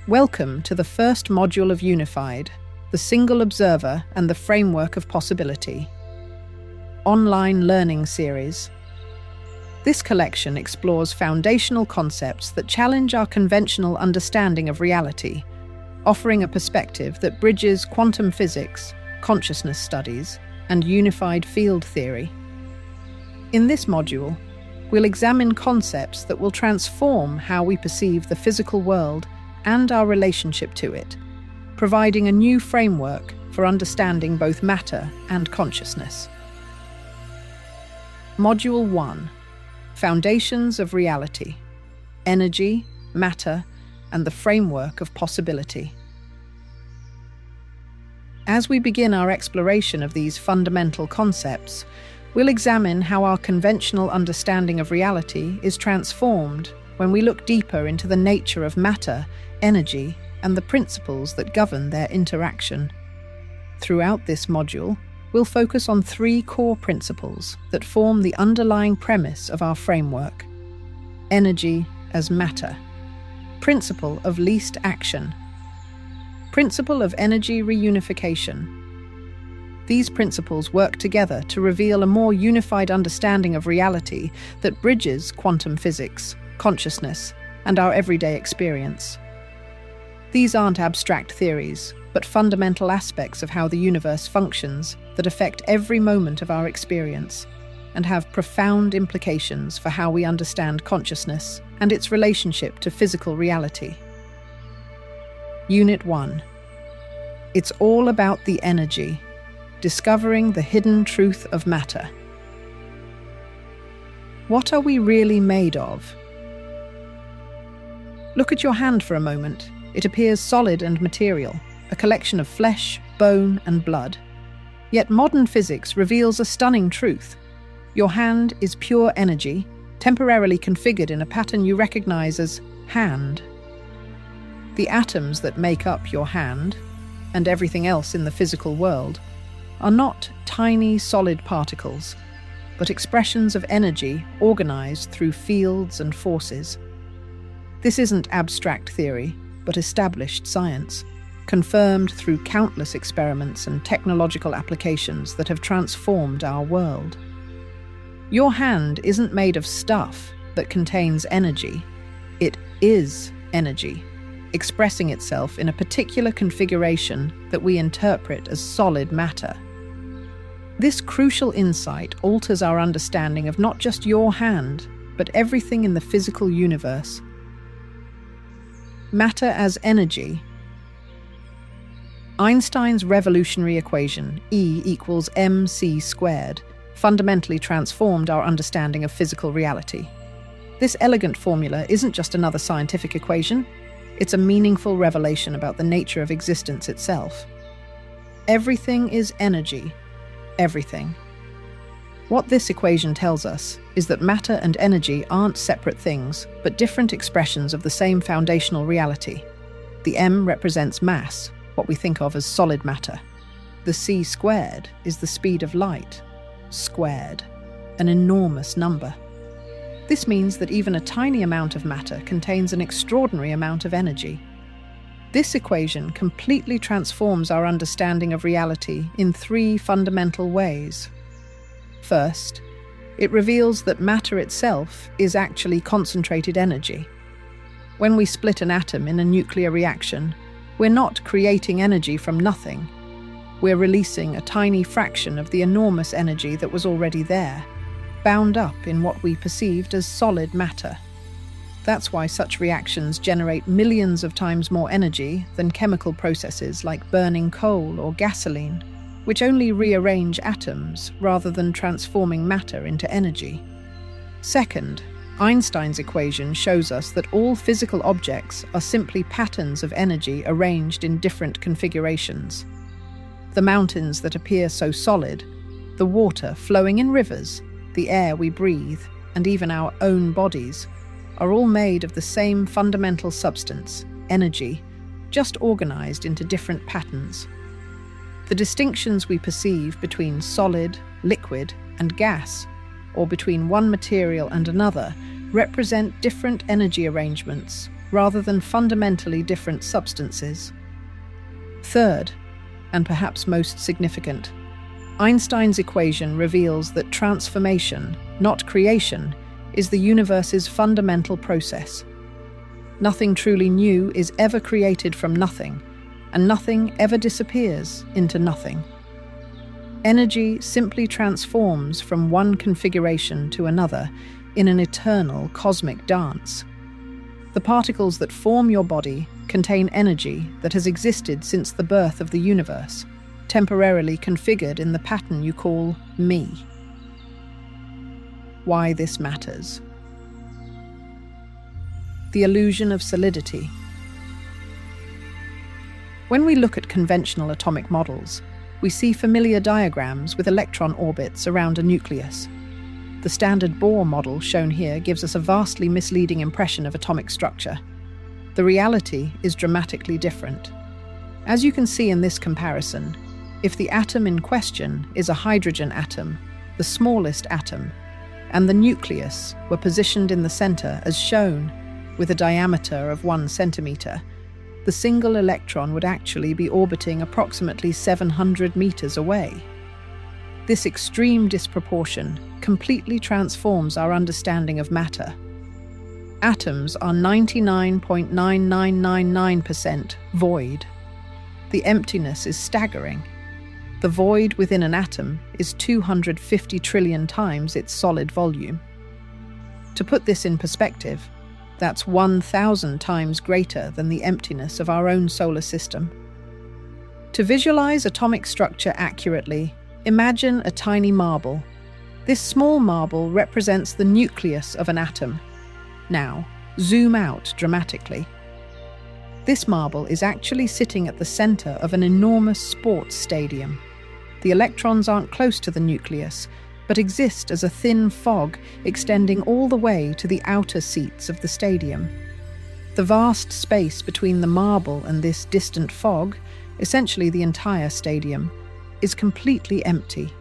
Welcome to the first module of Unified, the Single Observer and the Framework of Possibility online learning series. This collection explores foundational concepts that challenge our conventional understanding of reality, offering a perspective that bridges quantum physics, consciousness studies, and unified field theory. In this module, we'll examine concepts that will transform how we perceive the physical world and our relationship to it, providing a new framework for understanding both matter and consciousness. Module 1: Foundations of Reality, Energy, Matter, and the Framework of Possibility. As we begin our exploration of these fundamental concepts, we'll examine how our conventional understanding of reality is transformed when we look deeper into the nature of matter, energy, and the principles that govern their interaction. Throughout this module, we'll focus on three core principles that form the underlying premise of our framework. Energy as matter. Principle of least action. Principle of energy reunification. These principles work together to reveal a more unified understanding of reality that bridges quantum physics, consciousness, and our everyday experience. These aren't abstract theories, but fundamental aspects of how the universe functions that affect every moment of our experience and have profound implications for how we understand consciousness and its relationship to physical reality. Unit 1. It's all about the energy, discovering the hidden truth of matter. What are we really made of? Look at your hand for a moment. It appears solid and material, a collection of flesh, bone, and blood. Yet modern physics reveals a stunning truth. Your hand is pure energy, temporarily configured in a pattern you recognize as hand. The atoms that make up your hand, and everything else in the physical world, are not tiny solid particles, but expressions of energy organized through fields and forces. This isn't abstract theory, but established science, confirmed through countless experiments and technological applications that have transformed our world. Your hand isn't made of stuff that contains energy. It is energy, expressing itself in a particular configuration that we interpret as solid matter. This crucial insight alters our understanding of not just your hand, but everything in the physical universe. Matter as energy. Einstein's revolutionary equation, E equals MC², fundamentally transformed our understanding of physical reality. This elegant formula isn't just another scientific equation, it's a meaningful revelation about the nature of existence itself. Everything is energy. Everything. What this equation tells us is that matter and energy aren't separate things, but different expressions of the same foundational reality. The M represents mass, what we think of as solid matter. The C² is the speed of light, squared, an enormous number. This means that even a tiny amount of matter contains an extraordinary amount of energy. This equation completely transforms our understanding of reality in three fundamental ways. First, it reveals that matter itself is actually concentrated energy. When we split an atom in a nuclear reaction, we're not creating energy from nothing. We're releasing a tiny fraction of the enormous energy that was already there, bound up in what we perceived as solid matter. That's why such reactions generate millions of times more energy than chemical processes like burning coal or gasoline, which only rearrange atoms rather than transforming matter into energy. Second, Einstein's equation shows us that all physical objects are simply patterns of energy arranged in different configurations. The mountains that appear so solid, the water flowing in rivers, the air we breathe, and even our own bodies, are all made of the same fundamental substance, energy, just organized into different patterns. The distinctions we perceive between solid, liquid, and gas, or between one material and another, represent different energy arrangements, rather than fundamentally different substances. Third, and perhaps most significant, Einstein's equation reveals that transformation, not creation, is the universe's fundamental process. Nothing truly new is ever created from nothing, and nothing ever disappears into nothing. Energy simply transforms from one configuration to another in an eternal cosmic dance. The particles that form your body contain energy that has existed since the birth of the universe, temporarily configured in the pattern you call me. Why this matters. The illusion of solidity. When we look at conventional atomic models, we see familiar diagrams with electron orbits around a nucleus. The standard Bohr model shown here gives us a vastly misleading impression of atomic structure. The reality is dramatically different. As you can see in this comparison, if the atom in question is a hydrogen atom, the smallest atom, and the nucleus were positioned in the center as shown, with a diameter of 1 centimeter, the single electron would actually be orbiting approximately 700 meters away. This extreme disproportion completely transforms our understanding of matter. Atoms are 99.9999% void. The emptiness is staggering. The void within an atom is 250 trillion times its solid volume. To put this in perspective, that's 1,000 times greater than the emptiness of our own solar system. To visualize atomic structure accurately, imagine a tiny marble. This small marble represents the nucleus of an atom. Now, zoom out dramatically. This marble is actually sitting at the center of an enormous sports stadium. The electrons aren't close to the nucleus, but exist as a thin fog extending all the way to the outer seats of the stadium. The vast space between the marble and this distant fog, essentially the entire stadium, is completely empty.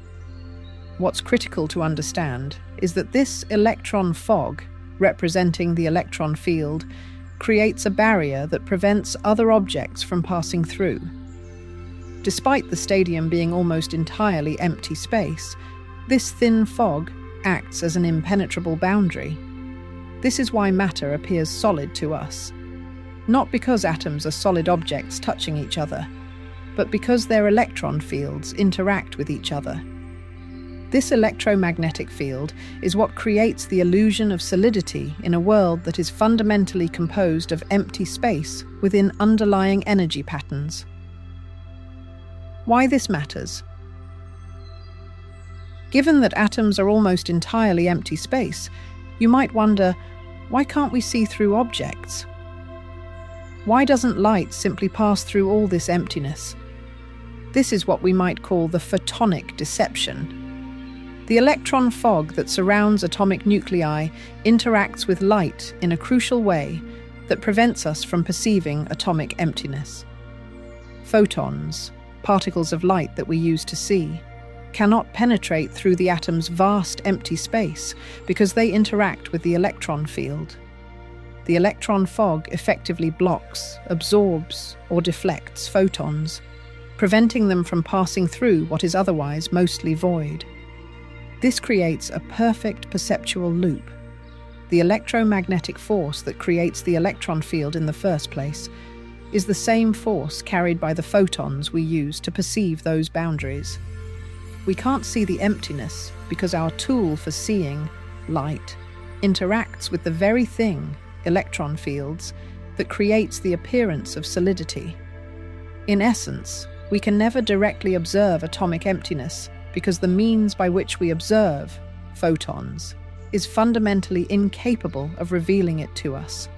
What's critical to understand is that this electron fog, representing the electron field, creates a barrier that prevents other objects from passing through. Despite the stadium being almost entirely empty space, this thin fog acts as an impenetrable boundary. This is why matter appears solid to us. Not because atoms are solid objects touching each other, but because their electron fields interact with each other. This electromagnetic field is what creates the illusion of solidity in a world that is fundamentally composed of empty space within underlying energy patterns. Why this matters? Given that atoms are almost entirely empty space, you might wonder, why can't we see through objects? Why doesn't light simply pass through all this emptiness? This is what we might call the photonic deception. The electron fog that surrounds atomic nuclei interacts with light in a crucial way that prevents us from perceiving atomic emptiness. Photons, particles of light that we use to see, cannot penetrate through the atom's vast empty space because they interact with the electron field. The electron fog effectively blocks, absorbs, or deflects photons, preventing them from passing through what is otherwise mostly void. This creates a perfect perceptual loop. The electromagnetic force that creates the electron field in the first place is the same force carried by the photons we use to perceive those boundaries. We can't see the emptiness because our tool for seeing, light, interacts with the very thing, electron fields, that creates the appearance of solidity. In essence, we can never directly observe atomic emptiness because the means by which we observe, photons, is fundamentally incapable of revealing it to us.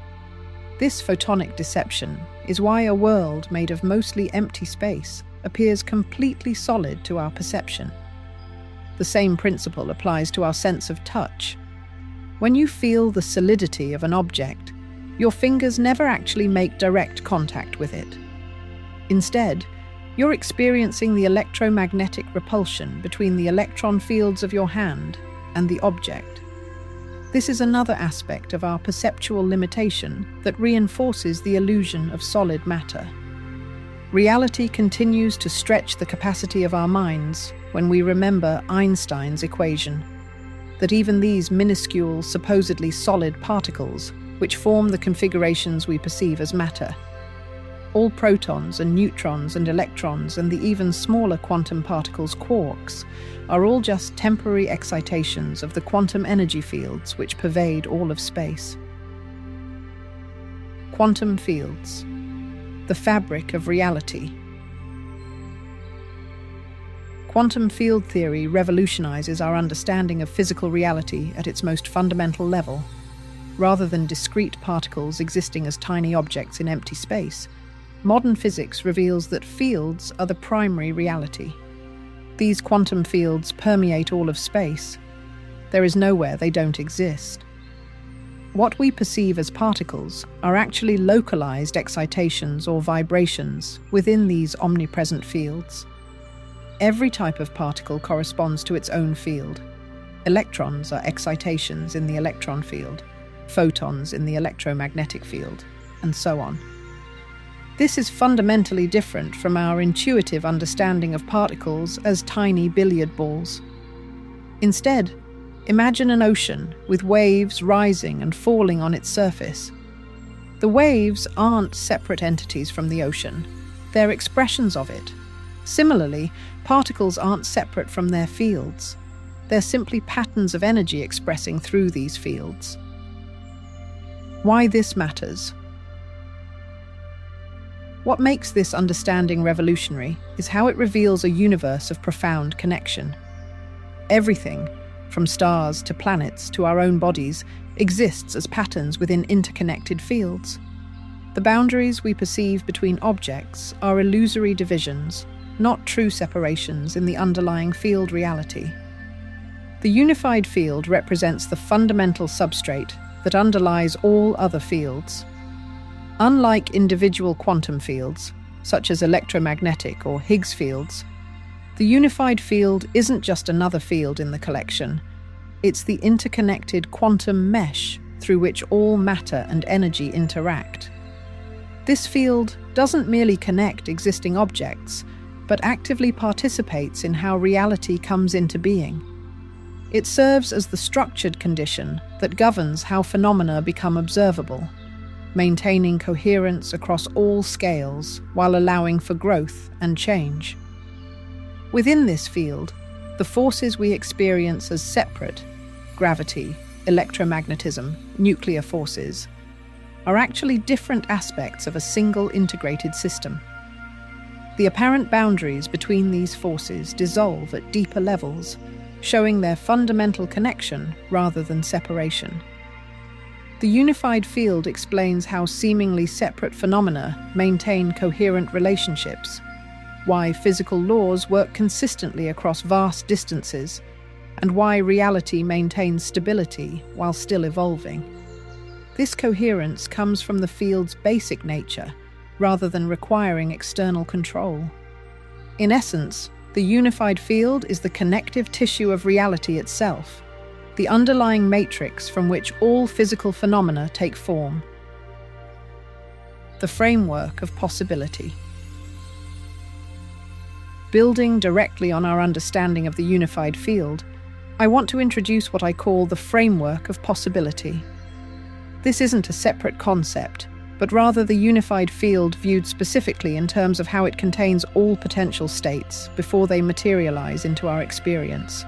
This photonic deception is why a world made of mostly empty space appears completely solid to our perception. The same principle applies to our sense of touch. When you feel the solidity of an object, your fingers never actually make direct contact with it. Instead, you're experiencing the electromagnetic repulsion between the electron fields of your hand and the object. This is another aspect of our perceptual limitation that reinforces the illusion of solid matter. Reality continues to stretch the capacity of our minds when we remember Einstein's equation, that even these minuscule, supposedly solid particles, which form the configurations we perceive as matter, all protons and neutrons and electrons and the even smaller quantum particles, quarks, are all just temporary excitations of the quantum energy fields which pervade all of space. Quantum fields, the fabric of reality. Quantum field theory revolutionizes our understanding of physical reality at its most fundamental level. Rather than discrete particles existing as tiny objects in empty space, modern physics reveals that fields are the primary reality. These quantum fields permeate all of space. There is nowhere they don't exist. What we perceive as particles are actually localized excitations or vibrations within these omnipresent fields. Every type of particle corresponds to its own field. Electrons are excitations in the electron field, photons in the electromagnetic field, and so on. This is fundamentally different from our intuitive understanding of particles as tiny billiard balls. Instead, imagine an ocean with waves rising and falling on its surface. The waves aren't separate entities from the ocean, they're expressions of it. Similarly, particles aren't separate from their fields. They're simply patterns of energy expressing through these fields. Why this matters? What makes this understanding revolutionary is how it reveals a universe of profound connection. Everything, from stars to planets to our own bodies, exists as patterns within interconnected fields. The boundaries we perceive between objects are illusory divisions, not true separations in the underlying field reality. The unified field represents the fundamental substrate that underlies all other fields. Unlike individual quantum fields, such as electromagnetic or Higgs fields, the unified field isn't just another field in the collection. It's the interconnected quantum mesh through which all matter and energy interact. This field doesn't merely connect existing objects, but actively participates in how reality comes into being. It serves as the structured condition that governs how phenomena become observable, maintaining coherence across all scales while allowing for growth and change. Within this field, the forces we experience as separate, gravity, electromagnetism, nuclear forces, are actually different aspects of a single integrated system. The apparent boundaries between these forces dissolve at deeper levels, showing their fundamental connection rather than separation. The unified field explains how seemingly separate phenomena maintain coherent relationships, why physical laws work consistently across vast distances, and why reality maintains stability while still evolving. This coherence comes from the field's basic nature, rather than requiring external control. In essence, the unified field is the connective tissue of reality itself, the underlying matrix from which all physical phenomena take form. The framework of possibility. Building directly on our understanding of the unified field, I want to introduce what I call the framework of possibility. This isn't a separate concept, but rather the unified field viewed specifically in terms of how it contains all potential states before they materialize into our experience.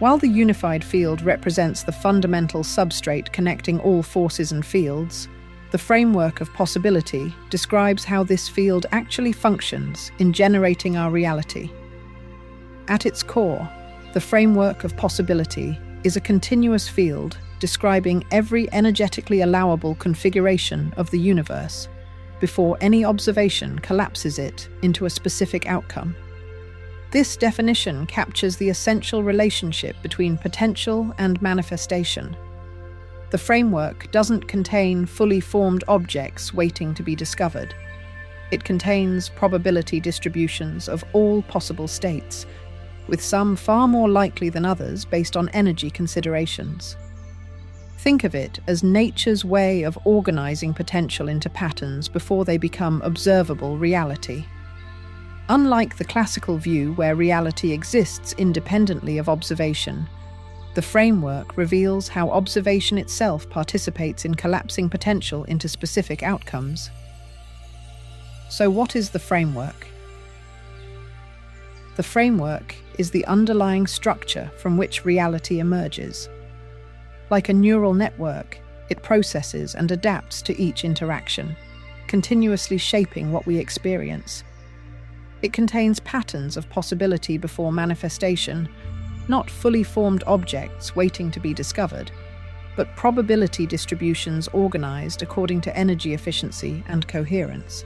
While the unified field represents the fundamental substrate connecting all forces and fields, the framework of possibility describes how this field actually functions in generating our reality. At its core, the framework of possibility is a continuous field describing every energetically allowable configuration of the universe before any observation collapses it into a specific outcome. This definition captures the essential relationship between potential and manifestation. The framework doesn't contain fully formed objects waiting to be discovered. It contains probability distributions of all possible states, with some far more likely than others based on energy considerations. Think of it as nature's way of organizing potential into patterns before they become observable reality. Unlike the classical view where reality exists independently of observation, the framework reveals how observation itself participates in collapsing potential into specific outcomes. So what is the framework? The framework is the underlying structure from which reality emerges. Like a neural network, it processes and adapts to each interaction, continuously shaping what we experience. It contains patterns of possibility before manifestation, not fully formed objects waiting to be discovered, but probability distributions organized according to energy efficiency and coherence.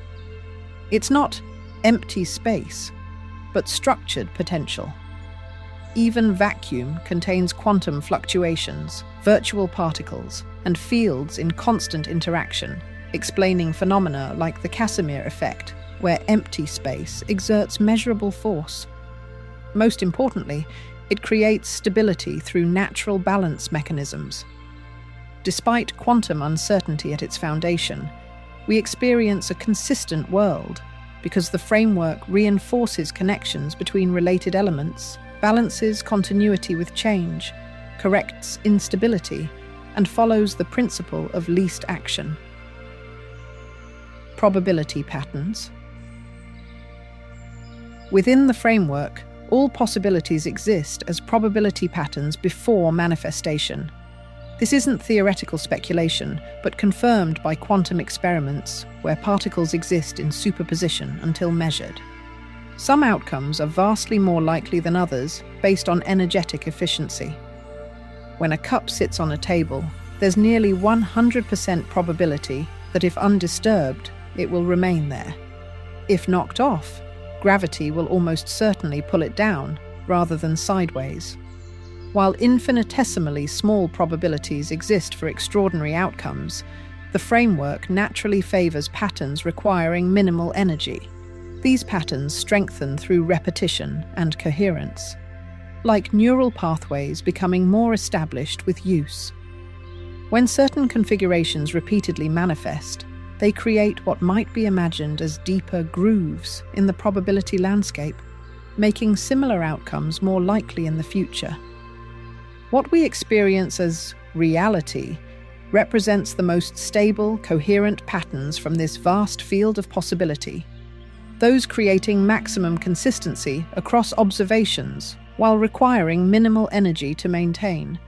It's not empty space, but structured potential. Even vacuum contains quantum fluctuations, virtual particles, and fields in constant interaction, explaining phenomena like the Casimir effect, where empty space exerts measurable force. Most importantly, it creates stability through natural balance mechanisms. Despite quantum uncertainty at its foundation, we experience a consistent world because the framework reinforces connections between related elements, balances continuity with change, corrects instability, and follows the principle of least action. Probability patterns. Within the framework, all possibilities exist as probability patterns before manifestation. This isn't theoretical speculation, but confirmed by quantum experiments where particles exist in superposition until measured. Some outcomes are vastly more likely than others based on energetic efficiency. When a cup sits on a table, there's nearly 100% probability that if undisturbed, it will remain there. If knocked off, gravity will almost certainly pull it down rather than sideways. While infinitesimally small probabilities exist for extraordinary outcomes, the framework naturally favors patterns requiring minimal energy. These patterns strengthen through repetition and coherence, like neural pathways becoming more established with use. When certain configurations repeatedly manifest, they create what might be imagined as deeper grooves in the probability landscape, making similar outcomes more likely in the future. What we experience as reality represents the most stable, coherent patterns from this vast field of possibility, those creating maximum consistency across observations while requiring minimal energy to maintain.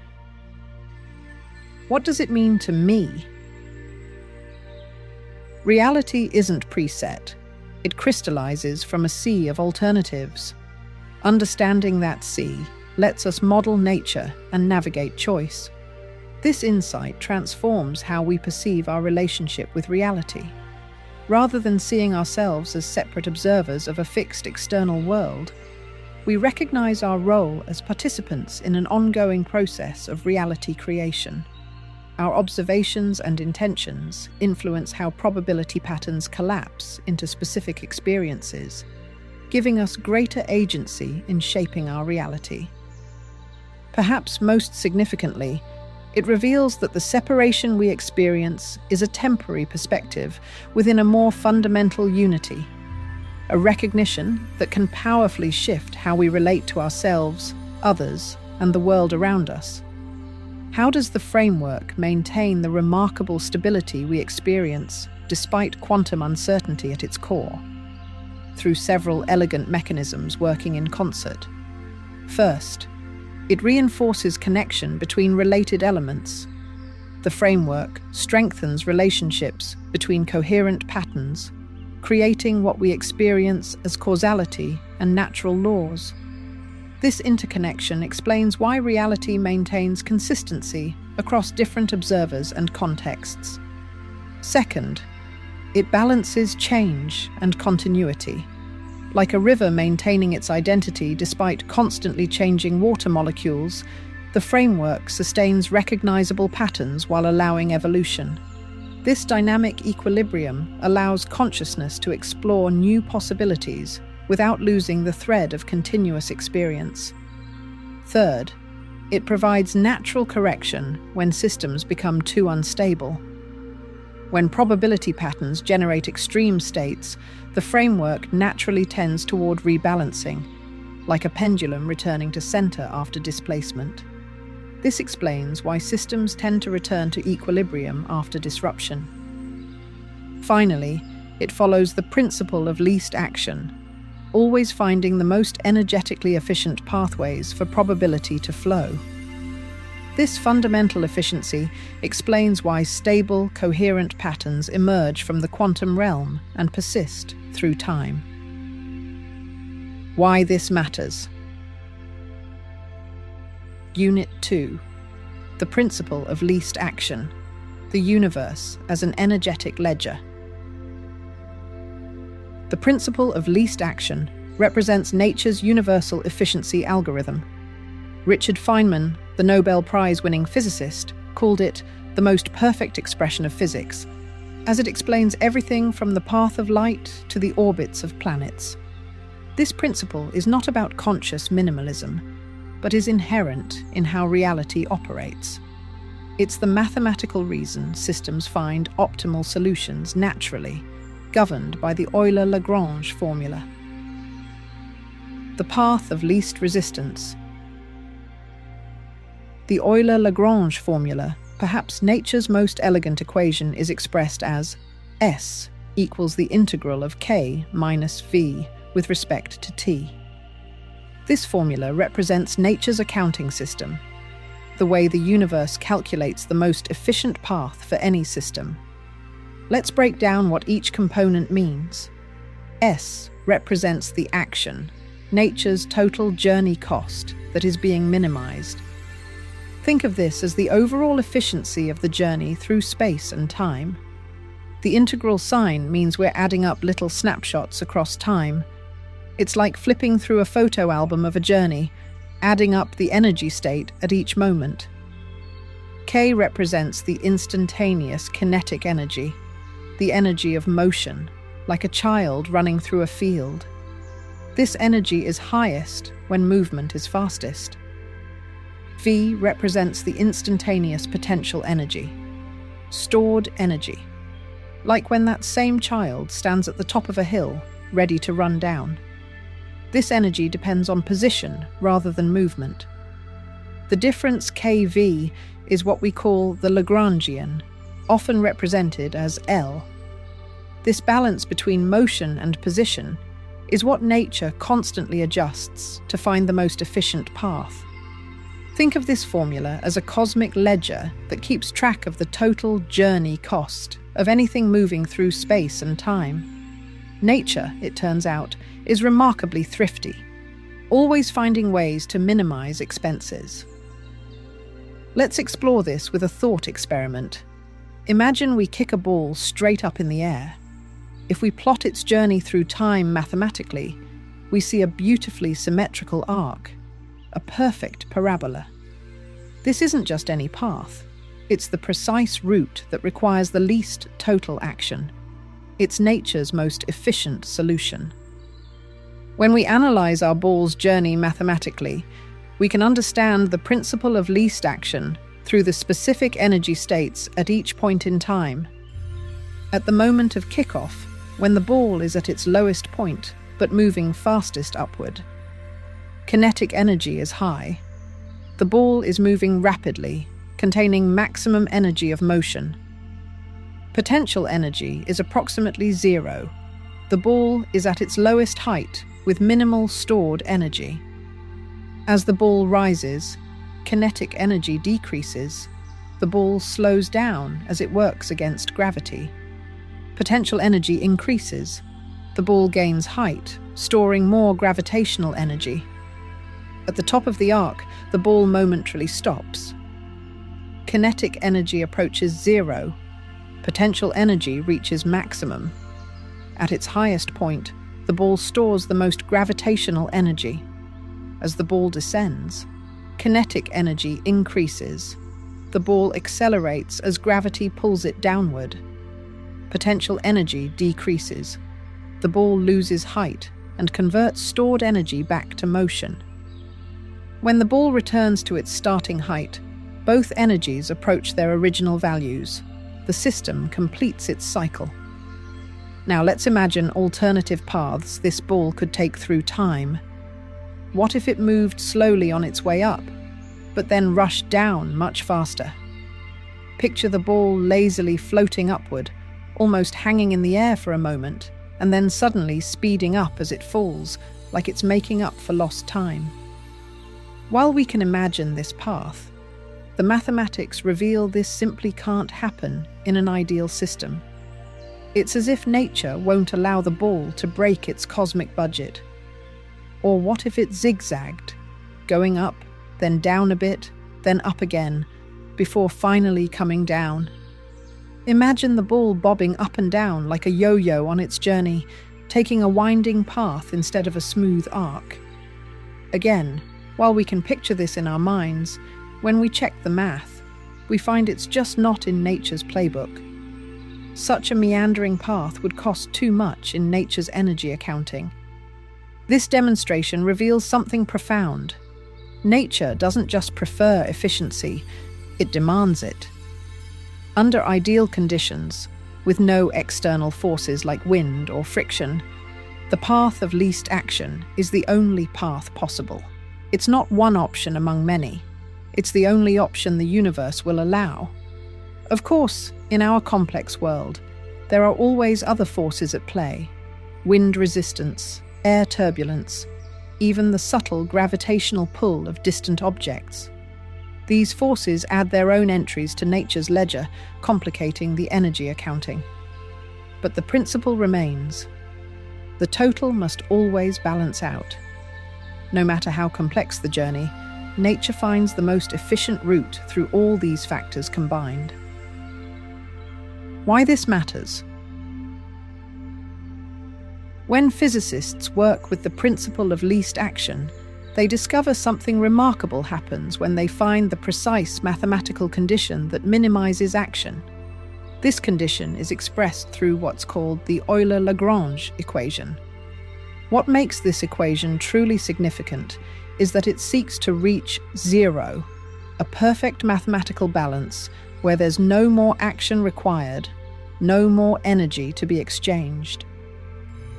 What does it mean to me? Reality isn't preset. It crystallizes from a sea of alternatives. Understanding that sea lets us model nature and navigate choice. This insight transforms how we perceive our relationship with reality. Rather than seeing ourselves as separate observers of a fixed external world, we recognize our role as participants in an ongoing process of reality creation. Our observations and intentions influence how probability patterns collapse into specific experiences, giving us greater agency in shaping our reality. Perhaps most significantly, it reveals that the separation we experience is a temporary perspective within a more fundamental unity, a recognition that can powerfully shift how we relate to ourselves, others, and the world around us. How does the framework maintain the remarkable stability we experience despite quantum uncertainty at its core? Through several elegant mechanisms working in concert. First, it reinforces connection between related elements. The framework strengthens relationships between coherent patterns, creating what we experience as causality and natural laws. This interconnection explains why reality maintains consistency across different observers and contexts. Second, it balances change and continuity. Like a river maintaining its identity despite constantly changing water molecules, the framework sustains recognizable patterns while allowing evolution. This dynamic equilibrium allows consciousness to explore new possibilities without losing the thread of continuous experience. Third, It provides natural correction when systems become too unstable. When probability patterns generate extreme states, the framework naturally tends toward rebalancing, like a pendulum returning to center after displacement. This explains why systems tend to return to equilibrium after disruption. Finally, it follows the principle of least action, always finding the most energetically efficient pathways for probability to flow. This fundamental efficiency explains why stable, coherent patterns emerge from the quantum realm and persist through time. Why this matters. Unit 2. The principle of least action. The universe as an energetic ledger. The principle of least action represents nature's universal efficiency algorithm. Richard Feynman, the Nobel Prize-winning physicist, called it the most perfect expression of physics, as it explains everything from the path of light to the orbits of planets. This principle is not about conscious minimalism, but is inherent in how reality operates. It's the mathematical reason systems find optimal solutions naturally, governed by the Euler-Lagrange formula. The path of least resistance. The Euler-Lagrange formula, perhaps nature's most elegant equation, is expressed as S equals the integral of k minus v with respect to t. This formula represents nature's accounting system, the way the universe calculates the most efficient path for any system. Let's break down what each component means. S represents the action, nature's total journey cost that is being minimized. Think of this as the overall efficiency of the journey through space and time. The integral sign means we're adding up little snapshots across time. It's like flipping through a photo album of a journey, adding up the energy state at each moment. K represents the instantaneous kinetic energy, the energy of motion, like a child running through a field. This energy is highest when movement is fastest. V represents the instantaneous potential energy, stored energy, like when that same child stands at the top of a hill, ready to run down. This energy depends on position rather than movement. The difference kV is what we call the Lagrangian, often represented as L. This balance between motion and position is what nature constantly adjusts to find the most efficient path. Think of this formula as a cosmic ledger that keeps track of the total journey cost of anything moving through space and time. Nature, it turns out, is remarkably thrifty, always finding ways to minimize expenses. Let's explore this with a thought experiment. Imagine we kick a ball straight up in the air. If we plot its journey through time mathematically, we see a beautifully symmetrical arc, a perfect parabola. This isn't just any path. It's the precise route that requires the least total action. It's nature's most efficient solution. When we analyze our ball's journey mathematically, we can understand the principle of least action through the specific energy states at each point in time. At the moment of kickoff, when the ball is at its lowest point, but moving fastest upward, kinetic energy is high. The ball is moving rapidly, containing maximum energy of motion. Potential energy is approximately 0. The ball is at its lowest height with minimal stored energy. As the ball rises, kinetic energy decreases. The ball slows down as it works against gravity. Potential energy increases. The ball gains height, storing more gravitational energy. At the top of the arc, the ball momentarily stops. Kinetic energy approaches 0. Potential energy reaches maximum. At its highest point, the ball stores the most gravitational energy. As the ball descends, kinetic energy increases. The ball accelerates as gravity pulls it downward. Potential energy decreases. The ball loses height and converts stored energy back to motion. When the ball returns to its starting height, both energies approach their original values. The system completes its cycle. Now let's imagine alternative paths this ball could take through time. What if it moved slowly on its way up, but then rushed down much faster? Picture the ball lazily floating upward, almost hanging in the air for a moment, and then suddenly speeding up as it falls, like it's making up for lost time. While we can imagine this path, the mathematics reveal this simply can't happen in an ideal system. It's as if nature won't allow the ball to break its cosmic budget. Or what if it zigzagged, going up, then down a bit, then up again, before finally coming down? Imagine the ball bobbing up and down like a yo-yo on its journey, taking a winding path instead of a smooth arc. Again, while we can picture this in our minds, when we check the math, we find it's just not in nature's playbook. Such a meandering path would cost too much in nature's energy accounting. This demonstration reveals something profound. Nature doesn't just prefer efficiency, it demands it. Under ideal conditions, with no external forces like wind or friction, the path of least action is the only path possible. It's not one option among many. It's the only option the universe will allow. Of course, in our complex world, there are always other forces at play: wind resistance, air turbulence, even the subtle gravitational pull of distant objects. These forces add their own entries to nature's ledger, complicating the energy accounting. But the principle remains. The total must always balance out. No matter how complex the journey, nature finds the most efficient route through all these factors combined. Why this matters? When physicists work with the principle of least action, they discover something remarkable happens when they find the precise mathematical condition that minimizes action. This condition is expressed through what's called the Euler-Lagrange equation. What makes this equation truly significant is that it seeks to reach zero, a perfect mathematical balance where there's no more action required, no more energy to be exchanged.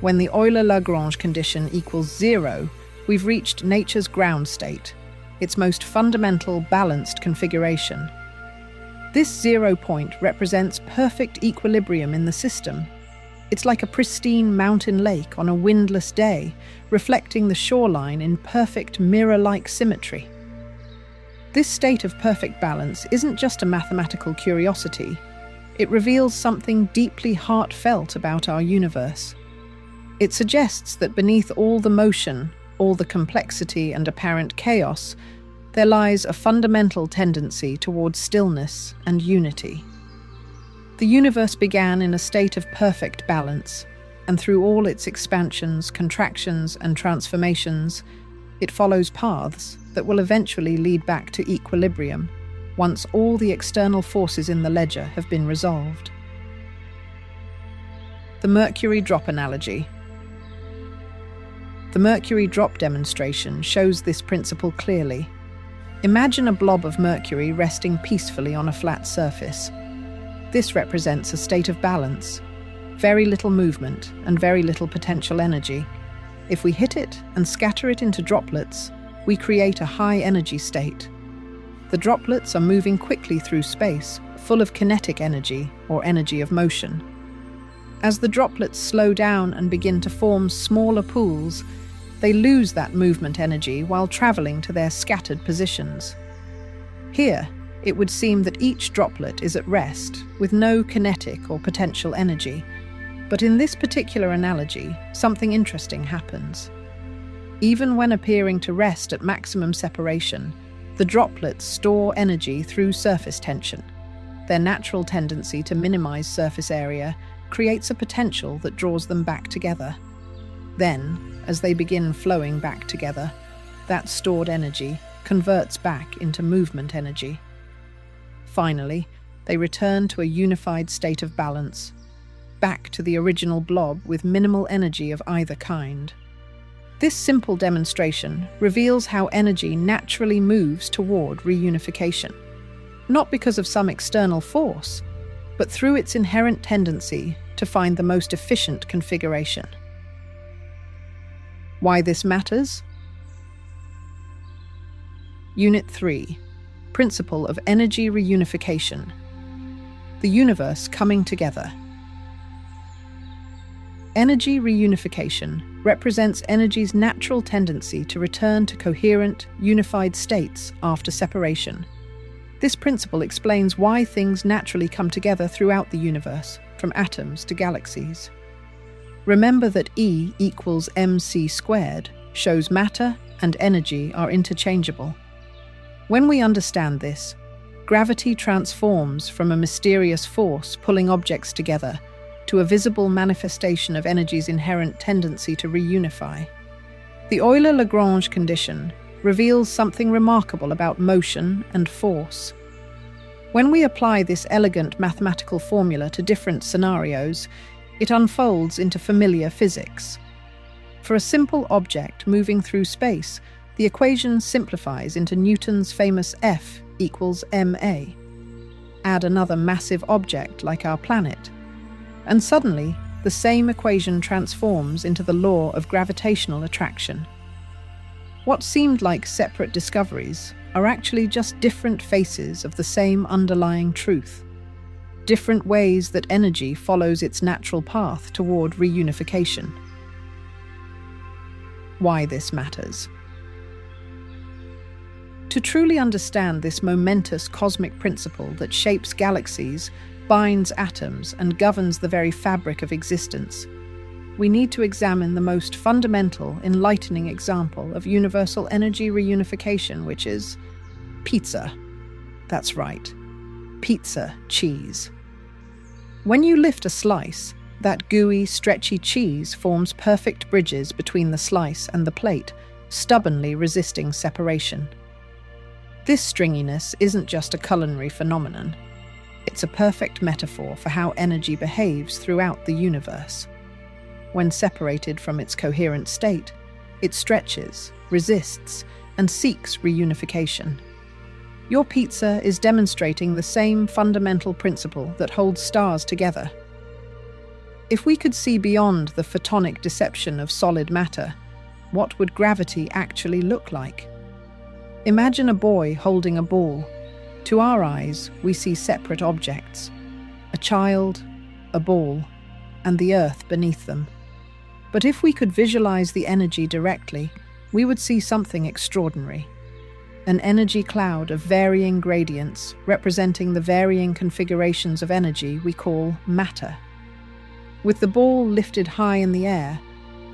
When the Euler-Lagrange condition equals zero, we've reached nature's ground state, its most fundamental balanced configuration. This 0 point represents perfect equilibrium in the system. It's like a pristine mountain lake on a windless day, reflecting the shoreline in perfect mirror-like symmetry. This state of perfect balance isn't just a mathematical curiosity. It reveals something deeply heartfelt about our universe. It suggests that beneath all the motion, all the complexity and apparent chaos, there lies a fundamental tendency towards stillness and unity. The universe began in a state of perfect balance, and through all its expansions, contractions, and transformations, it follows paths that will eventually lead back to equilibrium, once all the external forces in the ledger have been resolved. The mercury drop analogy. The mercury drop demonstration shows this principle clearly. Imagine a blob of mercury resting peacefully on a flat surface. This represents a state of balance, very little movement and very little potential energy. If we hit it and scatter it into droplets, we create a high energy state. The droplets are moving quickly through space, full of kinetic energy or energy of motion. As the droplets slow down and begin to form smaller pools, they lose that movement energy while traveling to their scattered positions. Here, it would seem that each droplet is at rest, with no kinetic or potential energy. But in this particular analogy, something interesting happens. Even when appearing to rest at maximum separation, the droplets store energy through surface tension. Their natural tendency to minimize surface area creates a potential that draws them back together. Then, as they begin flowing back together, that stored energy converts back into movement energy. Finally, they return to a unified state of balance, back to the original blob with minimal energy of either kind. This simple demonstration reveals how energy naturally moves toward reunification, not because of some external force, but through its inherent tendency to find the most efficient configuration. Why this matters? Unit 3. Principle of Energy Reunification. The universe coming together. Energy reunification represents energy's natural tendency to return to coherent, unified states after separation. This principle explains why things naturally come together throughout the universe, from atoms to galaxies. Remember that E equals MC² shows matter and energy are interchangeable. When we understand this, gravity transforms from a mysterious force pulling objects together to a visible manifestation of energy's inherent tendency to reunify. The Euler-Lagrange condition reveals something remarkable about motion and force. When we apply this elegant mathematical formula to different scenarios, it unfolds into familiar physics. For a simple object moving through space, the equation simplifies into Newton's famous F equals ma. Add another massive object like our planet, and suddenly the same equation transforms into the law of gravitational attraction. What seemed like separate discoveries are actually just different faces of the same underlying truth, different ways that energy follows its natural path toward reunification. Why this matters? To truly understand this momentous cosmic principle that shapes galaxies, binds atoms, and governs the very fabric of existence, we need to examine the most fundamental, enlightening example of universal energy reunification, which is pizza. That's right, pizza cheese. When you lift a slice, that gooey, stretchy cheese forms perfect bridges between the slice and the plate, stubbornly resisting separation. This stringiness isn't just a culinary phenomenon. It's a perfect metaphor for how energy behaves throughout the universe. When separated from its coherent state, it stretches, resists, and seeks reunification. Your pizza is demonstrating the same fundamental principle that holds stars together. If we could see beyond the photonic deception of solid matter, what would gravity actually look like? Imagine a boy holding a ball. To our eyes, we see separate objects: a child, a ball, and the earth beneath them. But if we could visualize the energy directly, we would see something extraordinary. An energy cloud of varying gradients representing the varying configurations of energy we call matter. With the ball lifted high in the air,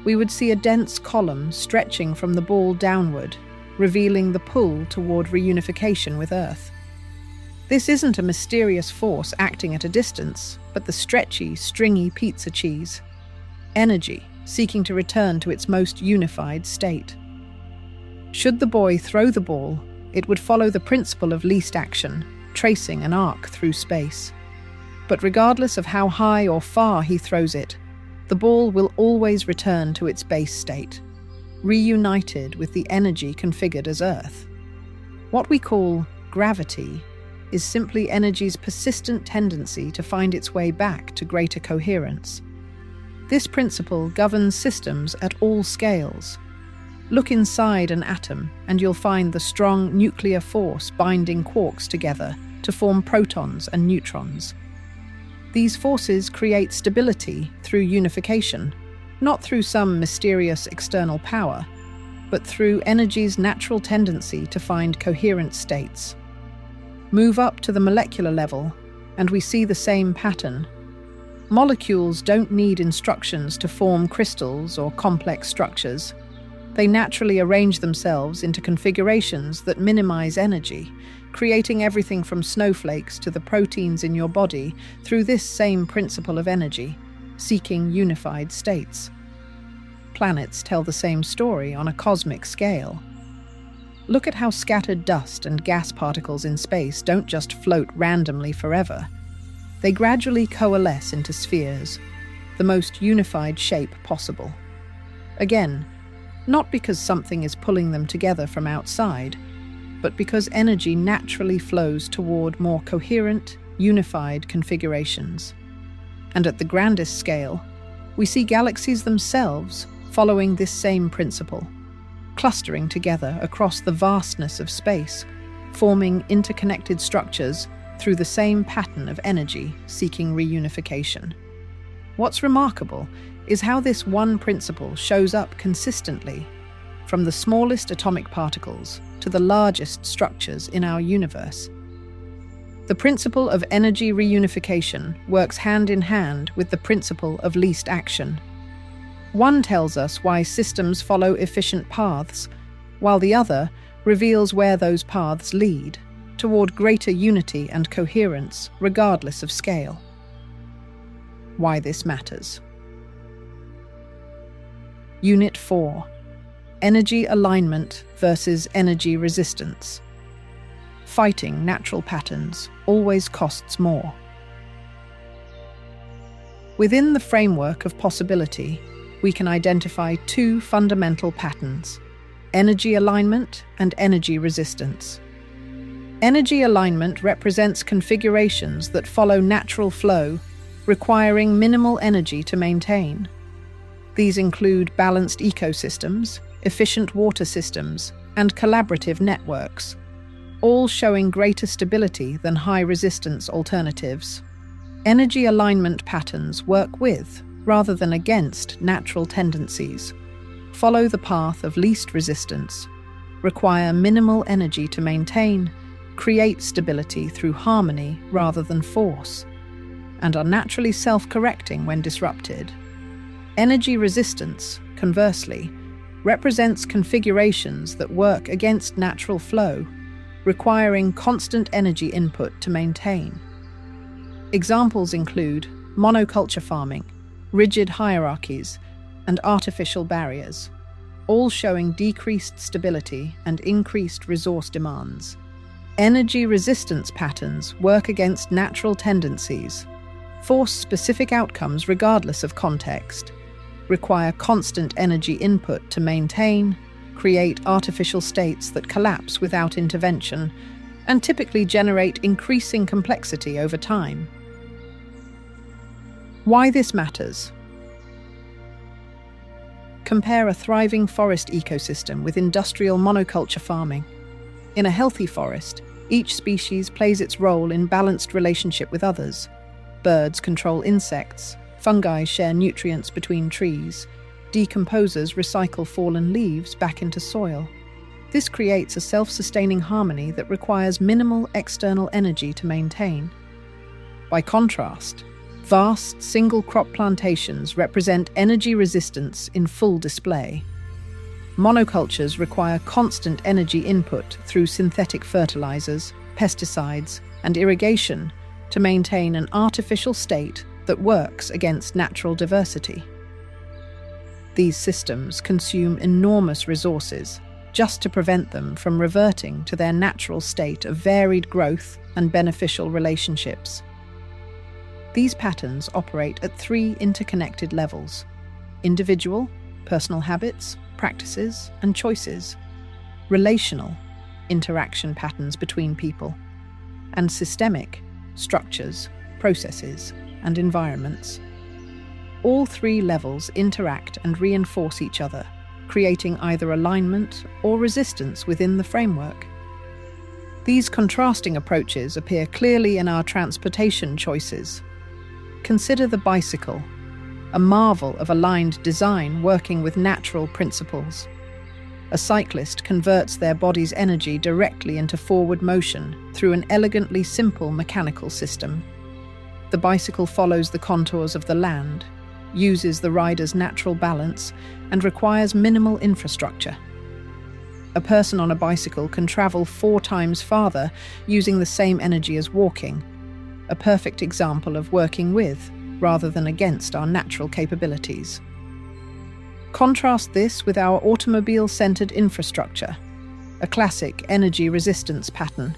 we would see a dense column stretching from the ball downward, revealing the pull toward reunification with Earth. This isn't a mysterious force acting at a distance, but the stretchy, stringy pizza cheese. Energy seeking to return to its most unified state. Should the boy throw the ball, it would follow the principle of least action, tracing an arc through space. But regardless of how high or far he throws it, the ball will always return to its base state, reunited with the energy configured as Earth. What we call gravity is simply energy's persistent tendency to find its way back to greater coherence. This principle governs systems at all scales. Look inside an atom and you'll find the strong nuclear force binding quarks together to form protons and neutrons. These forces create stability through unification, not through some mysterious external power, but through energy's natural tendency to find coherent states. Move up to the molecular level, and we see the same pattern. Molecules don't need instructions to form crystals or complex structures. They naturally arrange themselves into configurations that minimize energy, creating everything from snowflakes to the proteins in your body through this same principle of energy, seeking unified states. Planets tell the same story on a cosmic scale. Look at how scattered dust and gas particles in space don't just float randomly forever. They gradually coalesce into spheres, the most unified shape possible. Again, not because something is pulling them together from outside, but because energy naturally flows toward more coherent, unified configurations. And at the grandest scale, we see galaxies themselves following this same principle, clustering together across the vastness of space, forming interconnected structures through the same pattern of energy seeking reunification. What's remarkable is how this one principle shows up consistently, from the smallest atomic particles to the largest structures in our universe. The principle of energy reunification works hand in hand with the principle of least action. One tells us why systems follow efficient paths, while the other reveals where those paths lead, toward greater unity and coherence regardless of scale. Why this matters. Unit 4. Energy alignment versus energy resistance. Fighting natural patterns always costs more. Within the framework of possibility, we can identify two fundamental patterns: energy alignment and energy resistance. Energy alignment represents configurations that follow natural flow, requiring minimal energy to maintain. These include balanced ecosystems, efficient water systems, and collaborative networks, all showing greater stability than high-resistance alternatives. Energy alignment patterns work with, rather than against, natural tendencies, follow the path of least resistance, require minimal energy to maintain, create stability through harmony rather than force, and are naturally self-correcting when disrupted. Energy resistance, conversely, represents configurations that work against natural flow, requiring constant energy input to maintain. Examples include monoculture farming, rigid hierarchies, and artificial barriers, all showing decreased stability and increased resource demands. Energy resistance patterns work against natural tendencies, force specific outcomes regardless of context, require constant energy input to maintain, create artificial states that collapse without intervention, and typically generate increasing complexity over time. Why this matters? Compare a thriving forest ecosystem with industrial monoculture farming. In a healthy forest, each species plays its role in balanced relationship with others. Birds control insects, fungi share nutrients between trees, decomposers recycle fallen leaves back into soil. This creates a self-sustaining harmony that requires minimal external energy to maintain. By contrast, vast single-crop plantations represent energy resistance in full display. Monocultures require constant energy input through synthetic fertilizers, pesticides, and irrigation to maintain an artificial state that works against natural diversity. These systems consume enormous resources just to prevent them from reverting to their natural state of varied growth and beneficial relationships. These patterns operate at three interconnected levels: individual, personal habits, practices, and choices; relational, interaction patterns between people; and systemic, structures, processes, and environments. All three levels interact and reinforce each other, creating either alignment or resistance within the framework. These contrasting approaches appear clearly in our transportation choices. Consider the bicycle, a marvel of aligned design working with natural principles. A cyclist converts their body's energy directly into forward motion through an elegantly simple mechanical system. The bicycle follows the contours of the land, uses the rider's natural balance, and requires minimal infrastructure. A person on a bicycle can travel 4 times farther using the same energy as walking, a perfect example of working with, rather than against, our natural capabilities. Contrast this with our automobile-centered infrastructure, a classic energy resistance pattern.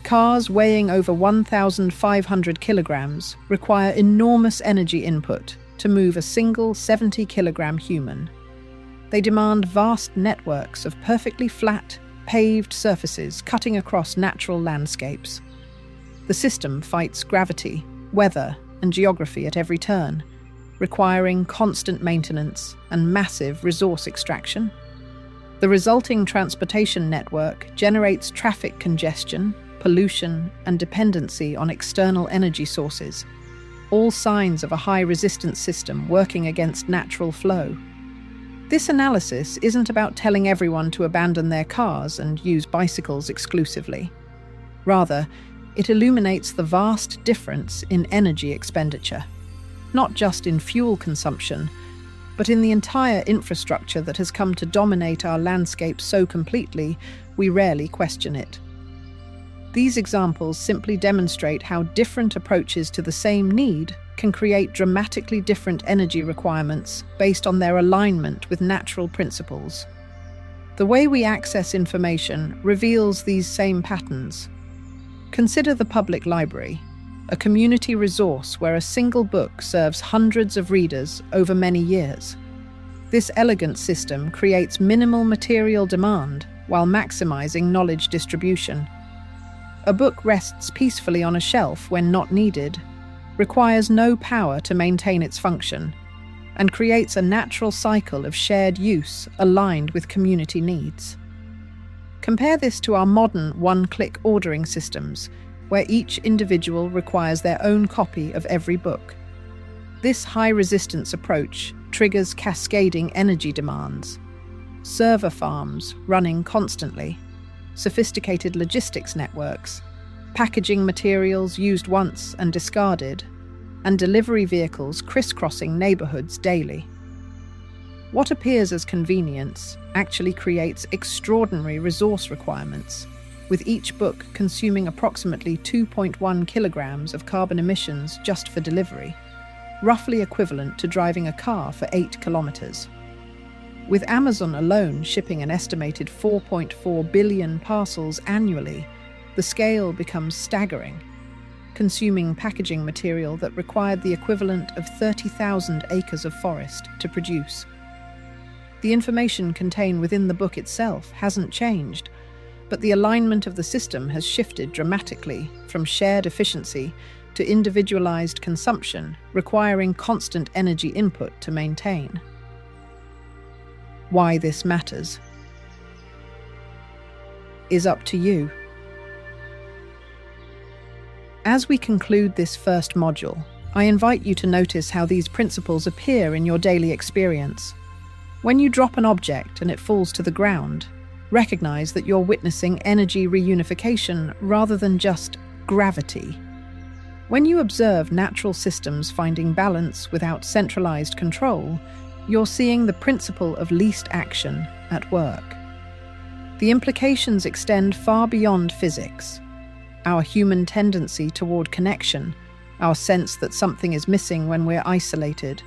Cars weighing over 1,500 kilograms require enormous energy input to move a single 70-kilogram human. They demand vast networks of perfectly flat, paved surfaces cutting across natural landscapes. The system fights gravity, weather, and geography at every turn, requiring constant maintenance and massive resource extraction. The resulting transportation network generates traffic congestion, pollution, and dependency on external energy sources, all signs of a high-resistance system working against natural flow. This analysis isn't about telling everyone to abandon their cars and use bicycles exclusively. Rather, it illuminates the vast difference in energy expenditure, not just in fuel consumption, but in the entire infrastructure that has come to dominate our landscape so completely we rarely question it. These examples simply demonstrate how different approaches to the same need can create dramatically different energy requirements based on their alignment with natural principles. The way we access information reveals these same patterns. Consider the public library, a community resource where a single book serves hundreds of readers over many years. This elegant system creates minimal material demand while maximizing knowledge distribution. A book rests peacefully on a shelf when not needed, requires no power to maintain its function, and creates a natural cycle of shared use aligned with community needs. Compare this to our modern one-click ordering systems, where each individual requires their own copy of every book. This high-resistance approach triggers cascading energy demands, server farms running constantly, sophisticated logistics networks, packaging materials used once and discarded, and delivery vehicles crisscrossing neighborhoods daily. What appears as convenience actually creates extraordinary resource requirements, with each book consuming approximately 2.1 kilograms of carbon emissions just for delivery, roughly equivalent to driving a car for 8 kilometers. With Amazon alone shipping an estimated 4.4 billion parcels annually, the scale becomes staggering, consuming packaging material that required the equivalent of 30,000 acres of forest to produce. The information contained within the book itself hasn't changed, but the alignment of the system has shifted dramatically from shared efficiency to individualized consumption, requiring constant energy input to maintain. Why this matters is up to you. As we conclude this first module, I invite you to notice how these principles appear in your daily experience. When you drop an object and it falls to the ground, recognize that you're witnessing energy reunification rather than just gravity. When you observe natural systems finding balance without centralized control, you're seeing the principle of least action at work. The implications extend far beyond physics. Our human tendency toward connection, our sense that something is missing when we're isolated,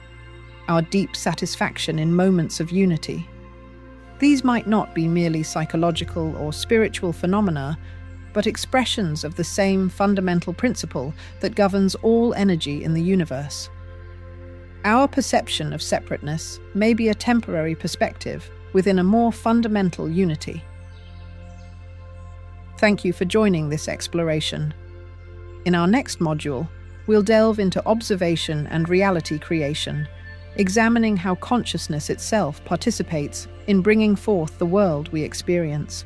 our deep satisfaction in moments of unity. These might not be merely psychological or spiritual phenomena, but expressions of the same fundamental principle that governs all energy in the universe. Our perception of separateness may be a temporary perspective within a more fundamental unity. Thank you for joining this exploration. In our next module, we'll delve into observation and reality creation, examining how consciousness itself participates in bringing forth the world we experience.